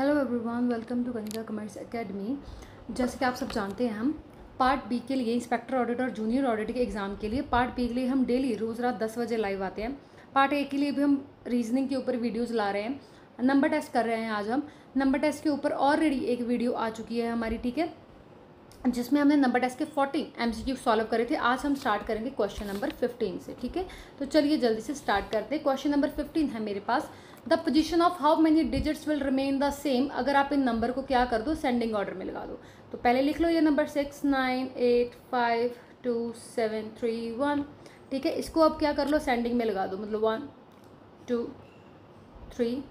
Hello everyone, welcome to Kanika commerce academy. जैसे कि आप सब जानते हैं, हम पार्ट बी के लिए इंस्पेक्टर ऑडिट और जूनियर ऑडिट के एग्ज़ाम के लिए पार्ट बी के लिए हम डेली रोज़ रात 10 बजे लाइव आते हैं। पार्ट ए के लिए भी हम रीजनिंग के ऊपर वीडियोज़ ला रहे हैं, नंबर टेस्ट कर रहे हैं। आज हम नंबर टेस्ट के ऊपर ऑलरेडी एक वीडियो आ चुकी है हमारी, ठीक है, जिसमें हमने नंबर टेस्ट के 40 MCQ सॉल्व करे थे। आज हम स्टार्ट करेंगे क्वेश्चन नंबर 15 से, ठीक है। तो चलिए जल्दी से स्टार्ट करते हैं। क्वेश्चन नंबर 15 है मेरे पास, the position of how many digits will remain the same अगर आप इन नंबर को क्या कर दो, सेंडिंग ऑर्डर में लगा दो। तो पहले लिख लो ये नंबर 6 9 8 5 2 7 3 1, ठीक है। इसको अब क्या कर लो, सेंडिंग में लगा दो, मतलब 1 2 3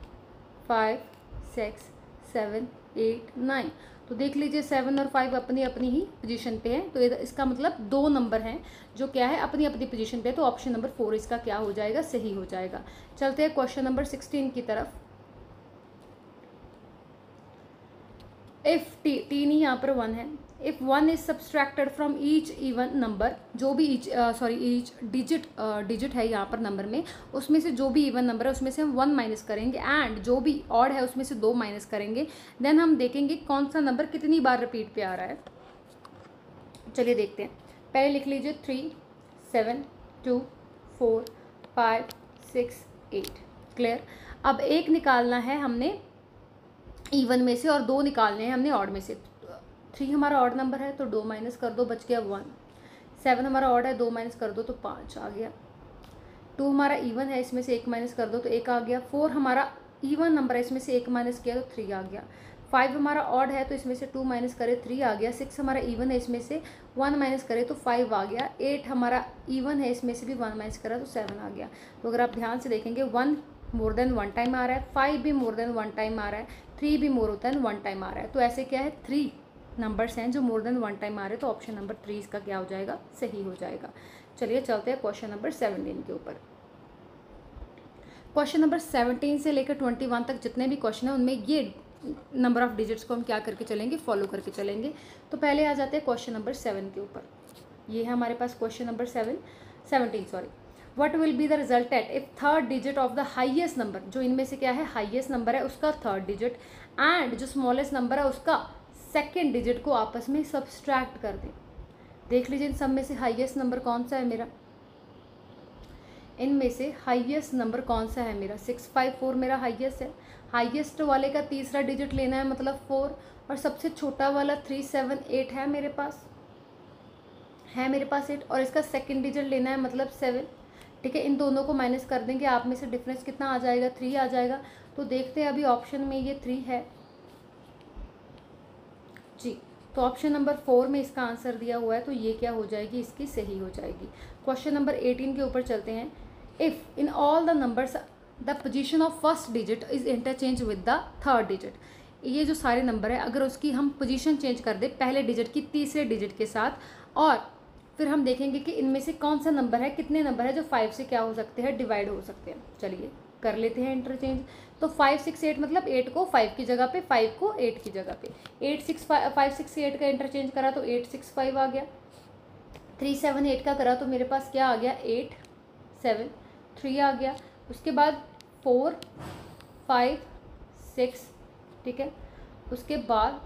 5 6 7 8 9। तो देख लीजिए 7 और 5 अपनी अपनी ही पोजीशन पे है, तो इसका मतलब दो नंबर हैं जो क्या है, अपनी अपनी पोजीशन पे। तो ऑप्शन नंबर 4 इसका क्या हो जाएगा, सही हो जाएगा। चलते हैं क्वेश्चन नंबर 16 की तरफ। इफ टी नहीं यहाँ पर 1 है, if 1 is subtracted from each even number, जो भी ईच डिजिट है यहाँ पर नंबर में, उसमें से जो भी इवन नंबर है उसमें से हम 1 माइनस करेंगे, एंड जो भी ऑड है उसमें से 2 माइनस करेंगे। देन हम देखेंगे कौन सा नंबर कितनी बार रिपीट पे आ रहा है। चलिए देखते हैं। पहले लिख लीजिए 3 7 2 4 5 6 8, क्लियर। अब एक निकालना है हमने इवन में से और 2 निकालने हैं हमने ऑड में से। 3 हमारा ऑड नंबर है तो 2 माइनस कर दो, बच गया 1। 7 हमारा ऑड है, 2 माइनस कर दो तो 5 आ गया। 2 हमारा इवन है, इसमें से 1 माइनस कर दो तो 1 आ गया। 4 हमारा इवन नंबर है, इसमें से 1 माइनस किया तो 3 आ गया। 5 हमारा ऑड है तो इसमें से 2 माइनस करे 3 आ गया। 6 हमारा इवन है, इसमें से 1 माइनस करे तो 5 आ गया। 8 हमारा इवन है, इसमें से भी 1 माइनस करा तो 7 आ गया। तो अगर आप ध्यान से देखेंगे 1 मोर देन 1 टाइम आ रहा है, 5 भी मोर देन 1 टाइम आ रहा है, 3 भी मोर देन 1 टाइम आ रहा है। तो ऐसे क्या है, 3 नंबर्स हैं जो मोर देन 1 टाइम आ रहे हैं। तो ऑप्शन नंबर 3 इसका क्या हो जाएगा, सही हो जाएगा। चलिए चलते हैं क्वेश्चन नंबर 17 के ऊपर। क्वेश्चन नंबर 17 से लेकर 21 तक जितने भी क्वेश्चन हैं उनमें ये नंबर ऑफ डिजिट्स को हम क्या करके चलेंगे, फॉलो करके चलेंगे। तो पहले आ जाते हैं क्वेश्चन नंबर 7 के ऊपर। ये है हमारे पास question number 17। What will be the result at if third digit of the highest number, जो इनमें से क्या है हाईएस्ट नंबर है उसका थर्ड डिजिट, एंड जो स्मॉलेस्ट नंबर है उसका सेकेंड डिजिट को आपस में सब्सट्रैक्ट कर दें। देख लीजिए इन सब में से हाईएस्ट नंबर कौन सा है मेरा, इनमें से हाईएस्ट नंबर कौन सा है मेरा, 654 मेरा हाईएस्ट है। हाईएस्ट वाले का तीसरा डिजिट लेना है, मतलब 4, और सबसे छोटा वाला 378 है मेरे पास 8, और इसका सेकंड डिजिट लेना है, मतलब 7, ठीक है। इन दोनों को माइनस कर देंगे, आप में से डिफरेंस कितना आ जाएगा, 3 आ जाएगा। तो देखते हैं अभी ऑप्शन में ये 3 है जी, तो ऑप्शन नंबर 4 में इसका आंसर दिया हुआ है, तो ये क्या हो जाएगी, इसकी सही हो जाएगी। क्वेश्चन नंबर 18 के ऊपर चलते हैं। If in all the numbers the position of first digit is interchange with the third digit, ये जो सारे नंबर है अगर उसकी हम पोजीशन चेंज कर दे पहले डिजिट की तीसरे डिजिट के साथ, और फिर हम देखेंगे कि इनमें से कौन सा नंबर है, कितने नंबर है जो 5 से क्या हो सकते हैं, डिवाइड हो सकते हैं। चलिए कर लेते हैं इंटरचेंज। तो 5 6 8 मतलब 8 को 5 की जगह पे, 5 को 8 की जगह पे। 5 6 8 का इंटरचेंज करा तो 8 6 5 आ गया। 3 7 8 का करा तो मेरे पास क्या आ गया, 8 7 3 आ गया। उसके बाद 4 5 6, ठीक है। उसके बाद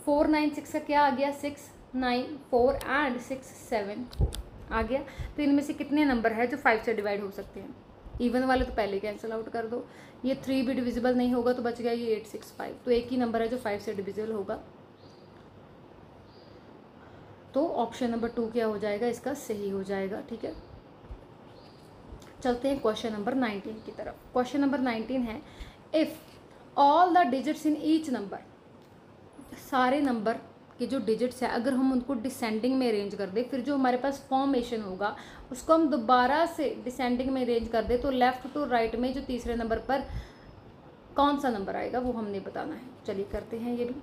4 9 6 का क्या आ गया, 6 9 4 एंड 6 7 4 आ गया। तो इनमें से कितने नंबर है जो 5 से डिवाइड हो सकते हैं, इवन वाले तो पहले कैंसिल आउट कर दो। ये 3 भी डिविजिबल नहीं होगा तो बच गया ये 8 6 5, तो एक ही नंबर है जो 5 से डिविजिबल होगा। तो ऑप्शन नंबर 2 क्या हो जाएगा, इसका सही हो जाएगा, ठीक है। चलते हैं क्वेश्चन नंबर 19 की तरफ। क्वेश्चन नंबर 19 है, if all the digits in each number, सारे नंबर के जो डिजिट्स है अगर हम उनको डिसेंडिंग में अरेंज कर दे, फिर जो हमारे पास फॉर्मेशन होगा उसको हम दोबारा से डिसेंडिंग में अरेंज कर दे, तो लेफ्ट टू राइट में जो तीसरे नंबर पर कौन सा नंबर आएगा वो हमने बताना है। चलिए करते हैं ये भी।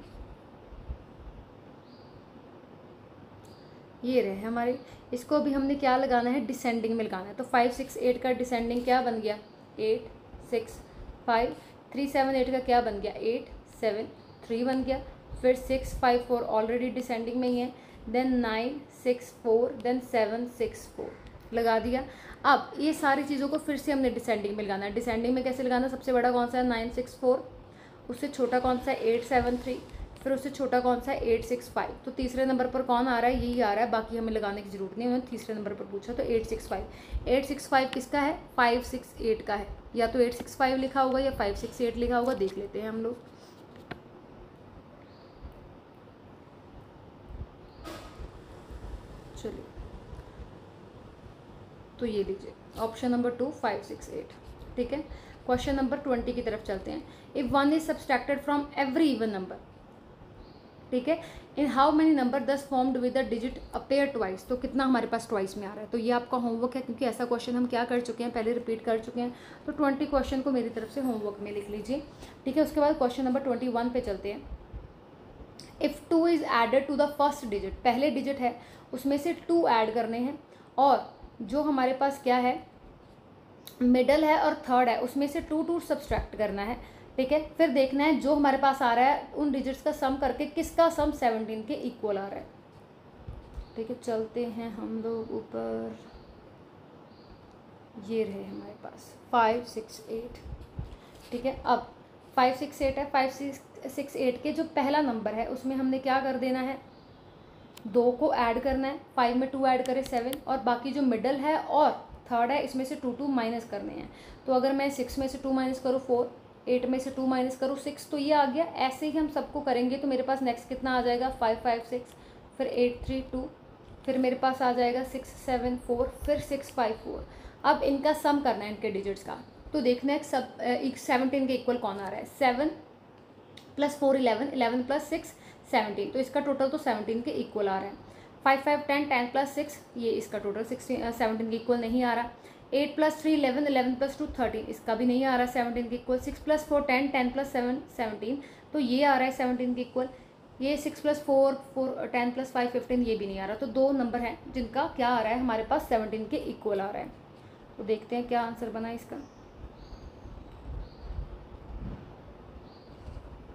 ये रहे हमारे, इसको भी हमने क्या लगाना है, डिसेंडिंग में लगाना है। तो 5 6 8 का डिसेंडिंग क्या बन गया, 8 6 5। 3 7 8 का क्या बन गया, 8 7 3 बन गया। फिर 6 5 4 ऑलरेडी डिसेंडिंग में ही है, देन 9 6 4, देन 7 6 4 लगा दिया। अब ये सारी चीज़ों को फिर से हमने डिसेंडिंग में लगाना है। डिसेंडिंग में कैसे लगाना, सबसे बड़ा कौन सा है, 9 6 4, उससे छोटा कौन सा है 873, फिर उससे छोटा कौन सा है 865। तो तीसरे नंबर पर कौन आ रहा है, यही आ रहा है, बाकी हमें लगाने की जरूरत नहीं, उन्होंने तीसरे नंबर पर पूछा तो 865। 865 किसका है, 568 का है, या तो 865 लिखा होगा या 568 लिखा होगा, देख लेते हैं हम लोग। चलिए तो ये लीजिए ऑप्शन नंबर 2 568, ठीक है। क्वेश्चन नंबर 20 की तरफ चलते हैं। If 1 is subtracted from every even number, ठीक है, in how many number thus formed with the digit appear twice, तो कितना हमारे पास ट्वाइस में आ रहा है। तो ये आपका होमवर्क है, क्योंकि ऐसा क्वेश्चन हम क्या कर चुके हैं, पहले रिपीट कर चुके हैं। तो 20 क्वेश्चन को मेरी तरफ से होमवर्क में लिख लीजिए, ठीक है। उसके बाद क्वेश्चन नंबर 21 पे चलते हैं। If 2 is added to the first digit, पहले डिजिट है उसमें से 2 ऐड करने हैं, और जो हमारे पास क्या है मिडल है और थर्ड है उसमें से 2 सब्सट्रैक्ट करना है, ठीक है। फिर देखना है जो हमारे पास आ रहा है उन डिजिट्स का सम करके किसका सम 17 के इक्वल आ रहा है, ठीक है। चलते हैं हम लोग ऊपर, ये रहे हमारे पास 568, ठीक है। अब 568 है, 568 के जो पहला नंबर है उसमें हमने क्या कर देना है, 2 को ऐड करना है, 5 में 2 ऐड करें 7, और बाकी जो मिडल है और थर्ड है इसमें से 2 माइनस करने हैं। तो अगर मैं 6 में से 2 माइनस करूँ 4, 8 में से 2 माइनस करूँ 6, तो ये आ गया। ऐसे ही हम सबको करेंगे तो मेरे पास नेक्स्ट कितना आ जाएगा 5 5 6, फिर 8 3 2, फिर मेरे पास आ जाएगा 6 7 4, फिर 6 5 4। अब इनका सम करना है इनके डिजिट्स का, तो देखना है सब 17 के इक्वल कौन आ रहा है। 7 + 4 11, 11 + 6 17, तो इसका टोटल तो 17 के इक्वल आ रहा है। 5 5 10, 10 + 6, ये इसका टोटल 17 के इक्वल नहीं आ रहा। 8 + 3 11, 11 + 2 13, इसका भी नहीं आ रहा 17 के इक्वल। 6 + 4 10, 10 + 7 17, तो ये आ रहा है 17 के इक्वल। ये 6 + 4 10 + 5 15, ये भी नहीं आ रहा। तो 2 नंबर हैं जिनका क्या आ रहा है हमारे पास 17 के इक्वल आ रहा है। तो देखते हैं क्या आंसर बना इसका।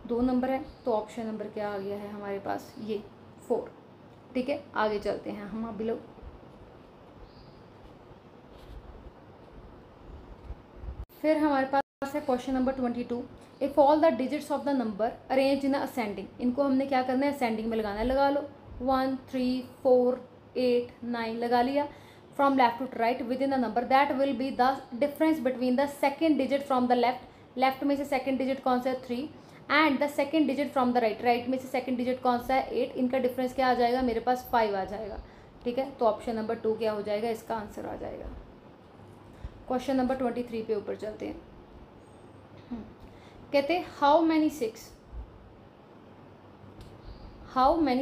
2 नंबर है, तो ऑप्शन नंबर क्या आ गया है हमारे पास, ये 4, ठीक है। आगे चलते हैं हम अभी लोग। फिर हमारे पास है question number 22। If all the digits of the number arrange in ascending, इनको हमने क्या करना है असेंडिंग में लगाना है। लगा लो 1 3 4 8 9 लगा लिया। From left to right within the number that will be the difference between the second digit from the left, left में से सेकेंड डिजिट कौन सा है 3, and the second digit from the right, right में से second digit कौन सा है 8, इनका डिफरेंस क्या आ जाएगा मेरे पास 5 आ जाएगा, ठीक है। तो ऑप्शन नंबर 2 क्या हो जाएगा, इसका आंसर आ जाएगा। क्वेश्चन नंबर 23 पे ऊपर चलते हैं। कहते हैं how many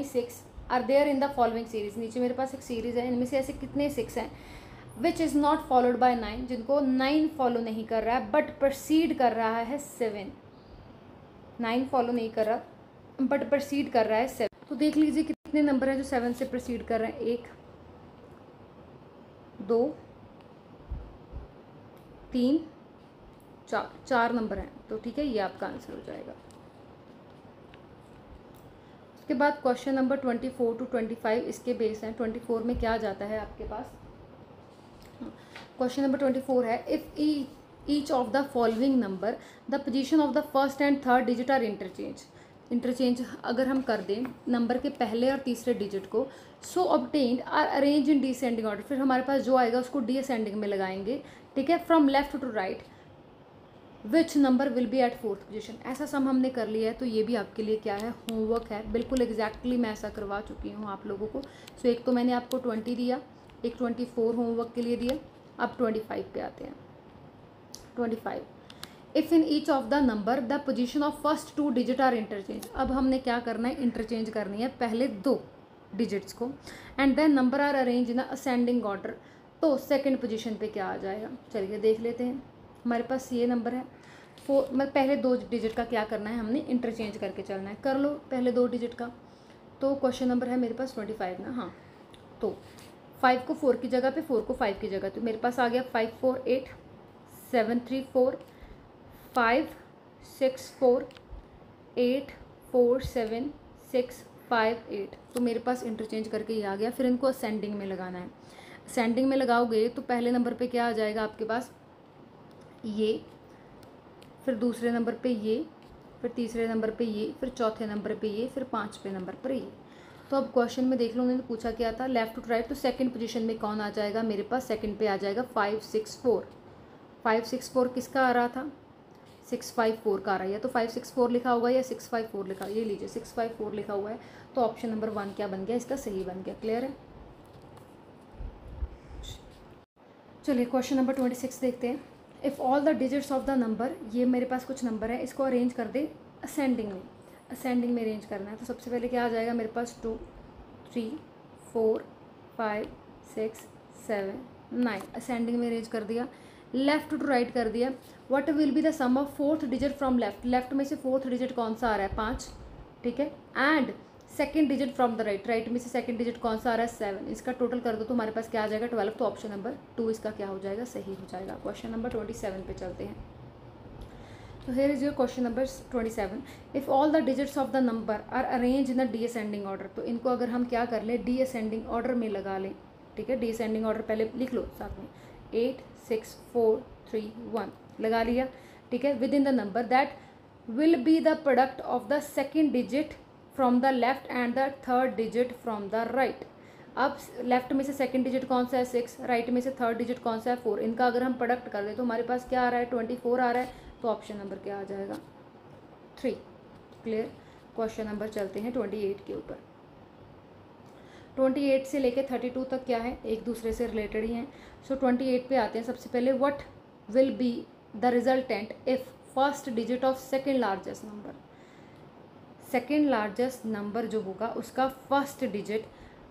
six are there in the following series. नीचे मेरे पास एक सीरीज है, इनमें से ऐसे कितने 6 हैं which is not followed by 9, जिनको 9 फॉलो नहीं कर रहा है बट प्रोसीड कर रहा है 7। 9 फॉलो नहीं कर रहा बट प्रोसीड कर रहा है 7। तो देख लीजिए कितने नंबर हैं जो 7 से प्रोसीड कर रहे हैं, 1 2 3 4, 4 नंबर हैं। तो ठीक है, ये आपका आंसर हो जाएगा। उसके बाद क्वेश्चन नंबर 24 to 25 इसके बेस हैं। 24 में क्या जाता है आपके पास, क्वेश्चन नंबर 24 है if each of the following number the position of the first and third digit are interchange अगर हम कर दें नंबर के पहले और तीसरे डिजिट को, so obtained are arrange in descending order, फिर हमारे पास जो आएगा उसको डिसेंडिंग में लगाएंगे, ठीक है। From left to right which number will be at fourth position, ऐसा सम हमने कर लिया है। तो ये भी आपके लिए क्या है होमवर्क है, बिल्कुल एग्जैक्टली मैं ऐसा करवा चुकी हूँ आप लोगों को। सो एक तो मैंने आपको 20 दिया, एक 24 होमवर्क के लिए दिया। अब 25 पे आते हैं। 25 if in each of the number the position of first 2 digit are interchange, अब हमने क्या करना है इंटरचेंज करनी है पहले 2 डिजिट्स को, and then number are arrange in ascending order, तो सेकेंड पोजीशन पे क्या आ जाएगा, चलिए देख लेते हैं। हमारे पास ये नंबर है 4, मैं पहले 2 डिजिट का क्या करना है हमने इंटरचेंज करके चलना है। कर लो पहले 2 डिजिट का। तो क्वेश्चन नंबर है मेरे पास 25 ना, हाँ। तो 5 को 4 की जगह पे, 4 को 5 की जगह, तो मेरे पास आ गया 5 4 8 7 3 4 5 6 4 8 4 7 6 5 8, तो मेरे पास इंटरचेंज करके ये आ गया। फिर इनको असेंडिंग में लगाना है। असेंडिंग में लगाओगे तो पहले नंबर पे क्या आ जाएगा आपके पास ये, फिर दूसरे नंबर पे ये, फिर तीसरे नंबर पे ये, फिर चौथे नंबर पे ये, फिर पाँचवें नंबर पर ये। तो अब क्वेश्चन में देख लो, उन्होंने पूछा क्या था, लेफ्ट टू राइट, तो सेकंड पोजीशन में कौन आ जाएगा मेरे पास, सेकंड पे आ जाएगा 564। 564 किसका आ रहा था, 654 का आ रहा है, या तो 564 लिखा होगा या 654 लिखा, ये लीजिए 654 लिखा हुआ है। तो ऑप्शन नंबर 1 क्या बन गया, इसका सही बन गया। क्लियर है। चलिए क्वेश्चन नंबर 26 देखते हैं। If all the digits of the number, ये मेरे पास कुछ नंबर है, इसको अरेंज कर दे असेंडिंग में, असेंडिंग में अरेंज करना है। तो सबसे पहले क्या आ जाएगा मेरे पास, 2 3 4 5 6 7 9, असेंडिंग में अरेंज कर दिया। लेफ्ट टू राइट कर दिया। What will be the sum of fourth digit from left, left में से फोर्थ डिजिट कौन सा आ रहा है, 5, ठीक है। And second digit from the right, right में से सेकंड डिजिट कौन सा आ रहा है, 7, इसका टोटल कर दो तो हमारे पास क्या आ जाएगा, 12। तो ऑप्शन नंबर 2 इसका क्या हो जाएगा, सही हो जाएगा। क्वेश्चन नंबर 27 पे चलते हैं। तो here is your question number 27। If all the digits of the number are arrange in the the ascending order, तो इनको अगर हम क्या कर लें, डी असेंडिंग ऑर्डर में लगा लें, ठीक है। डी असेंडिंग ऑर्डर पहले लिख लो साथ में, 8 6 4 3 1 लगा लिया, ठीक है। Within the number that will be the product of the second digit from the left and the third digit from the right. अब लेफ्ट में से सेकंड डिजिट कौन सा है, 6, राइट में से थर्ड डिजिट कौन सा है, 4, इनका अगर हम प्रोडक्ट कर दें तो हमारे पास क्या आ रहा है, 24 आ रहा है। तो ऑप्शन नंबर क्या आ जाएगा, 3। क्लियर। क्वेश्चन नंबर चलते हैं 28 के ऊपर। 28 से लेके 32 तक क्या है, एक दूसरे से रिलेटेड ही हैं। सो 28 पे आते हैं। सबसे पहले what will be the resultant if first digit of second largest number, second largest number जो होगा उसका first digit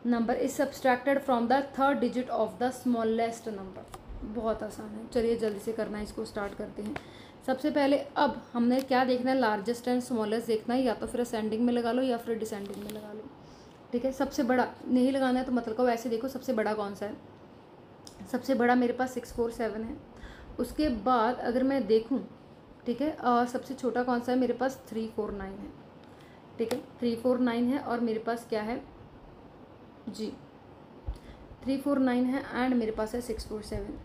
number is subtracted from the third digit of the smallest number. बहुत आसान है, चलिए जल्दी से करना है, इसको स्टार्ट करते हैं। सबसे पहले अब हमने क्या देखना है, लार्जेस्ट एंड स्मॉलेस्ट देखना है, या तो फिर असेंडिंग में लगा लो या फिर डिसेंडिंग में लगा लो, ठीक है। सबसे बड़ा नहीं लगाना है तो मतलब को ऐसे देखो, सबसे बड़ा कौन सा है, सबसे बड़ा मेरे पास 647 है। उसके बाद अगर मैं देखूं, ठीक है, सबसे छोटा कौन सा है, मेरे पास 349 है, ठीक है। 349 है और मेरे पास क्या है जी, 349 है एंड मेरे पास है 647।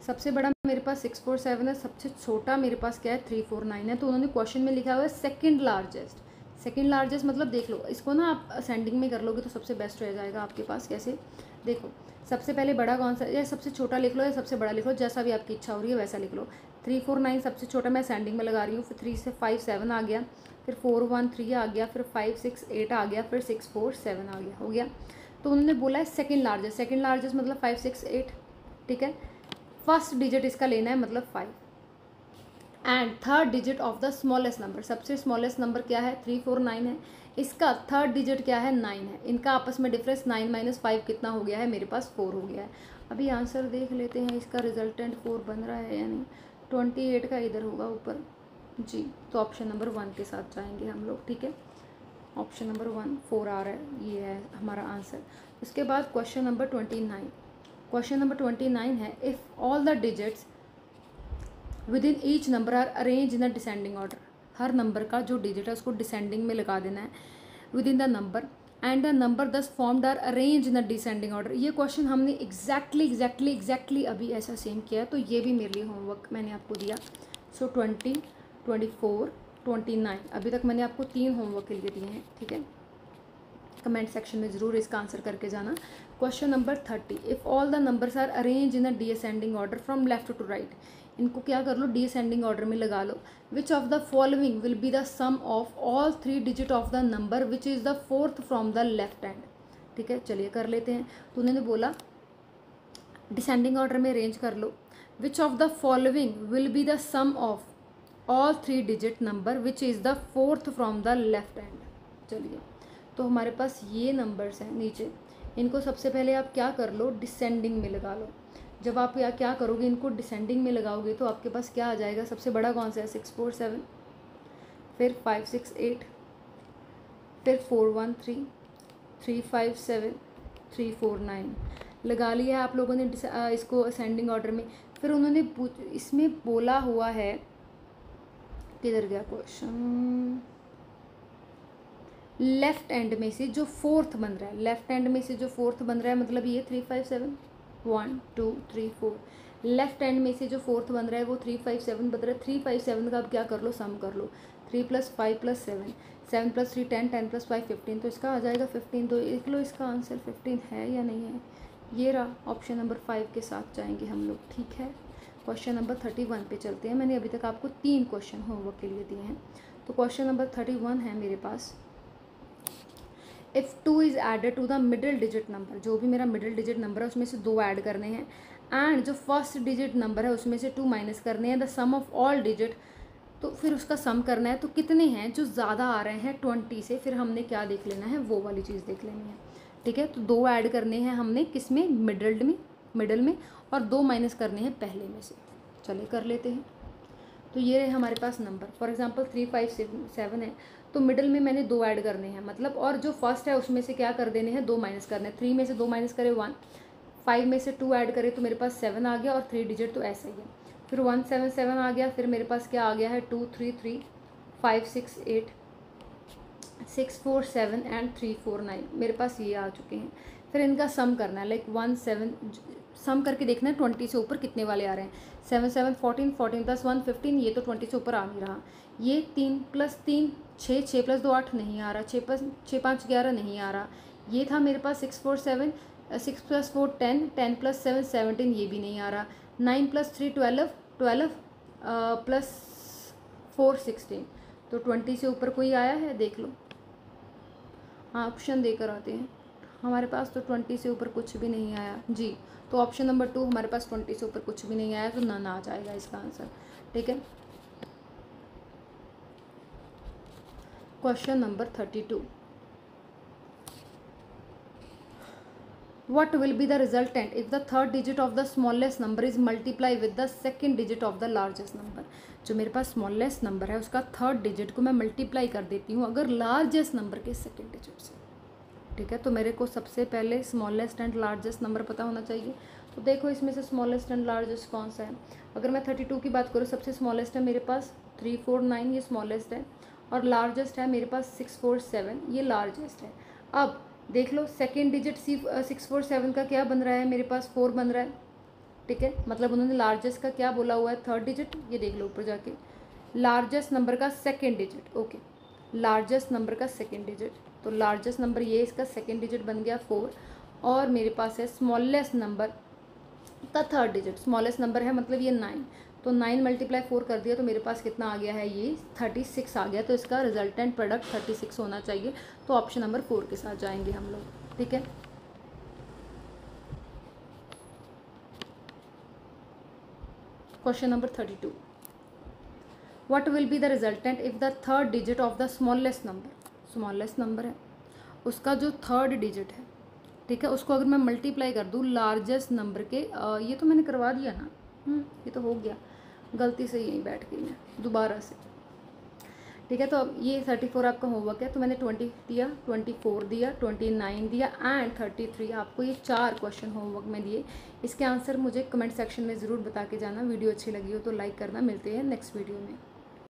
सबसे बड़ा मेरे पास 647 है, सबसे छोटा मेरे पास क्या है, 349 है। तो उन्होंने क्वेश्चन में लिखा हुआ है सेकंड लार्जेस्ट। सेकंड लार्जेस्ट मतलब देख लो, इसको ना आप असेंडिंग में कर लोगे तो सबसे बेस्ट रह जाएगा आपके पास। कैसे, देखो सबसे पहले बड़ा कौन सा, या सबसे छोटा लिख लो या सबसे बड़ा लिख लो, जैसा भी आपकी इच्छा हो रही है वैसा लिख लो। 349 सबसे छोटा मैं असेंडिंग में लगा रही हूँ, फिर 3 से 5 7 आ गया, फिर 4 1 3 आ गया, फिर 5 6 8 आ गया, फिर 6 4 7 आ गया, हो गया। तो उन्होंने बोला है सेकंड लार्जेस्ट, सेकंड लार्जेस्ट मतलब 5 6 8, ठीक है। फर्स्ट डिजिट इसका लेना है मतलब 5, and third digit of the smallest number, सबसे स्मॉलेस्ट नंबर क्या है, 349 है, इसका थर्ड डिजिट क्या है, 9 है। इनका आपस में डिफरेंस 9 - 5 कितना हो गया है, मेरे पास 4 हो गया है। अभी आंसर देख लेते हैं, इसका रिजल्टेंट 4 बन रहा है या नहीं। 28 का इधर होगा ऊपर जी, तो ऑप्शन नंबर 1 के साथ जाएंगे हम लोग, ठीक है। ऑप्शन नंबर 1 4 आ रहा है, ये है हमारा आंसर। उसके बाद क्वेश्चन नंबर 29। क्वेश्चन नंबर 29 है, if all the digits within each number are arrange in the descending order, हर नंबर का जो डिजिट है उसको डिसेंडिंग में लगा देना है within the number, and the number thus formed are arrange in the descending order. ये क्वेश्चन हमने एग्जैक्टली अभी ऐसा सेम किया है, तो ये भी मेरे लिए होमवर्क मैंने आपको दिया। सो 20 24 29 अभी तक मैंने आपको 3 होमवर्क के लिए दिए हैं, ठीक है। कमेंट सेक्शन में ज़रूर इसका आंसर करके जाना। Question number 30, if all the numbers are arrange in a the ascending order from left to right, इनको क्या कर लो, डी असेंडिंग ऑर्डर में लगा लो। Which of the following will be the sum of all 3 digit of the number which is the fourth from the left hand, ठीक है। चलिए कर लेते हैं। तो उन्होंने बोला डिसेंडिंग ऑर्डर में अरेंज कर लो। Which of the following will be the sum of all 3 digit number which is the fourth from the left hand. चलिए, तो हमारे पास ये नंबर्स हैं नीचे, इनको सबसे पहले आप क्या कर लो, डिसेंडिंग में लगा लो। जब आप क्या करोगे, इनको डिसेंडिंग में लगाओगे तो आपके पास क्या आ जाएगा, सबसे बड़ा कौन सा है, 647, फिर 568, फिर 413, 357, 349 लगा लिया है आप लोगों ने इसको असेंडिंग ऑर्डर में। फिर उन्होंने इसमें बोला हुआ है, किधर गया क्वेश्चन, लेफ्ट एंड में से जो फोर्थ बन रहा है, लेफ्ट एंड में से जो फोर्थ बन रहा है मतलब ये 357 1 2 3 4, लेफ्ट एंड में से जो फोर्थ बन रहा है वो 357 बन रहा है। 357 का अब क्या कर लो, सम कर लो। 3 + 5 + 7, 7 + 3 10, 10 + 5 15, तो इसका आ जाएगा 15। तो देख लो इसका आंसर 15 है या नहीं है। ये रहा, ऑप्शन नंबर 5 के साथ जाएंगे हम लोग। ठीक है, क्वेश्चन नंबर 31 पे चलते हैं। मैंने अभी तक आपको 3 क्वेश्चन होमवर्क के लिए दिए हैं। तो क्वेश्चन नंबर 31 है मेरे पास, if 2 is added to the middle digit number, जो भी मेरा मिडिल डिजिट नंबर है उसमें से 2 ऐड करने हैं, एंड जो फर्स्ट डिजिट नंबर है उसमें से 2 माइनस करने हैं, the sum of all digit, तो फिर उसका सम करना है। तो कितने हैं जो ज़्यादा आ रहे हैं 20 से, फिर हमने क्या देख लेना है, वो वाली चीज़ देख लेनी है। ठीक है, तो 2 ऐड करने हैं हमने किस में, मिडल में, और 2 माइनस करने हैं पहले में से। चलिए कर लेते हैं। तो ये रहे हमारे पास नंबर, फॉर एग्जांपल 3 5 7 है, तो मिडल में मैंने 2 ऐड करने हैं मतलब, और जो फर्स्ट है उसमें से क्या कर देने हैं, 2 माइनस करने हैं। 3 में से 2 माइनस करे 1, 5 में से 2 ऐड करे तो मेरे पास 7 आ गया, और 3 डिजिट तो ऐसा ही है। फिर 1 7 7 आ गया, फिर मेरे पास क्या आ गया है, 2 3 3 5 6 8 6 4 7 एंड 3 4 9, मेरे पास ये आ चुके हैं। फिर इनका सम करना है, लाइक 1 7, सम करके देखना है 20 से ऊपर कितने वाले आ रहे हैं। 7 7 14, 14 + 1 15, ये तो 20 से ऊपर आ नहीं रहा। ये 3 + 3 6, 6 + 2 8 नहीं आ रहा, 6 5 11 नहीं आ रहा। ये था मेरे पास 6 4 7, 6 + 4 10, 10 + 7 17, ये भी नहीं आ रहा। 9 + 3 12, 12 + 4 16, तो 20 से ऊपर कोई आया है, देख लो। हाँ, ऑप्शन देकर आते हैं। हमारे पास तो 20 से ऊपर कुछ भी नहीं आया जी, तो ऑप्शन नंबर 2 हमारे पास 20 से ऊपर कुछ भी नहीं आया, तो नन आ जाएगा इसका आंसर। ठीक है, question number 32, what will be the resultant if the third digit of the smallest number is multiply with the second digit of the largest number। जो मेरे पास स्मॉलेस्ट नंबर है उसका थर्ड डिजिट को मैं मल्टीप्लाई कर देती हूँ अगर लार्जेस्ट नंबर के सेकेंड डिजिट से। ठीक है, तो मेरे को सबसे पहले स्मॉलेस्ट एंड लार्जेस्ट नंबर पता होना चाहिए। तो देखो इसमें से स्मॉलेस्ट एंड लार्जेस्ट कौन सा है। अगर मैं 32 की बात करूँ, सबसे स्मॉलेस्ट है मेरे पास 3 4 9, ये स्मॉलेस्ट है, और लार्जेस्ट है मेरे पास 6 4 7, ये लार्जेस्ट है। अब देख लो सेकेंड डिजिट 6 4 7 का क्या बन रहा है, मेरे पास 4 बन रहा है। ठीक है, मतलब उन्होंने लार्जेस्ट का क्या बोला हुआ है, थर्ड डिजिट। ये देख लो ऊपर जाके, लार्जेस्ट नंबर का second digit. Okay, largest number का सेकेंड डिजिट, तो लार्जेस्ट नंबर ये इसका सेकेंड डिजिट बन गया 4, और मेरे पास है स्मॉलेस्ट नंबर का थर्ड डिजिट। स्मॉलेस्ट नंबर है मतलब ये 9, तो 9 × 4 कर दिया तो मेरे पास कितना आ गया है, ये 36 आ गया। तो इसका रिजल्टेंट प्रोडक्ट 36 होना चाहिए। तो ऑप्शन नंबर 4 के साथ जाएंगे हम लोग। ठीक है, question number 32, what will be the resultant if the third digit of the smallest number, smallest number है उसका जो थर्ड डिजिट है, ठीक है, उसको अगर मैं मल्टीप्लाई कर दूँ लार्जेस्ट नंबर के, ये तो मैंने करवा दिया ना, ये तो हो गया, गलती से यहीं बैठ गई मैं दोबारा से। ठीक है, तो अब ये 34 आपका होमवर्क है, तो मैंने 20 दिया, 24 दिया, 29 दिया एंड 33, आपको ये 4 क्वेश्चन होमवर्क में दिए। इसके आंसर मुझे कमेंट सेक्शन में ज़रूर बता के जाना। वीडियो अच्छी लगी हो तो लाइक करना। मिलते हैं नेक्स्ट वीडियो में।